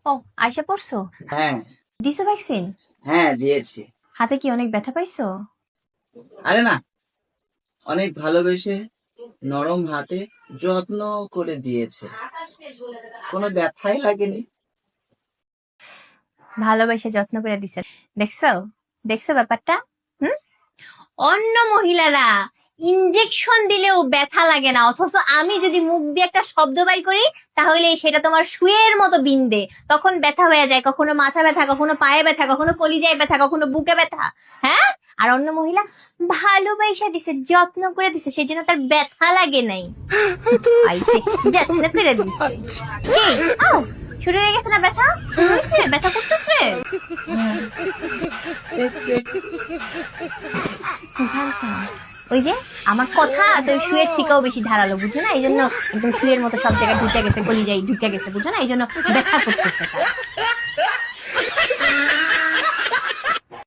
ও, আয়সা পড়ছো? হ্যাঁ। দিছো ভ্যাকসিন? হ্যাঁ, দিয়েছি। হাতে কি অনেক ব্যথা পাইছো? আরে না, অনেক ভালোবেসে নরম হাতে যত্ন করে দিয়েছে, কোনো ব্যথাই লাগেনি। ভালোবাসে যত্ন করে দিছে। দেখছো? দেখছো ব্যাপারটা? হুম? অন্য মহিলারা ইনজেকশন দিলেও ব্যথা লাগে না, অথচ আমি যদি মুখ দিয়ে একটা শব্দ বাই করি তাহলে সেটা তোমার সুয়ের মতো বিন্দে, তখন ব্যথা হয়ে যায়। কখনো মাথা ব্যথা, কখনো পায়ে ব্যথা, কখনো কলিজায় ব্যথা, কখনো বুকে ব্যথা। হ্যাঁ, আর অন্য মহিলা ভালোবাসা দিছে, যত্ন করে দিছে, সেই জন্য তার ব্যথা লাগে নাই। আইছে, যত্ন করে দিছে। কি? আও, শুরু হয়ে গেছে না ব্যথা? শুরু হয়েছে, ব্যথা করতেছে। একটু একটু। ধারটা, ওই যে আমার কথা তো ওই শুয়ের থেকেও বেশি ধারালো, বুঝো না? এই জন্য একদম শুয়ের মতো সব জায়গায় ঢুকে গেছে, কলিজায় ঢুকে গেছে, বুঝো না? এই জন্য ব্যথা করতেছে তার।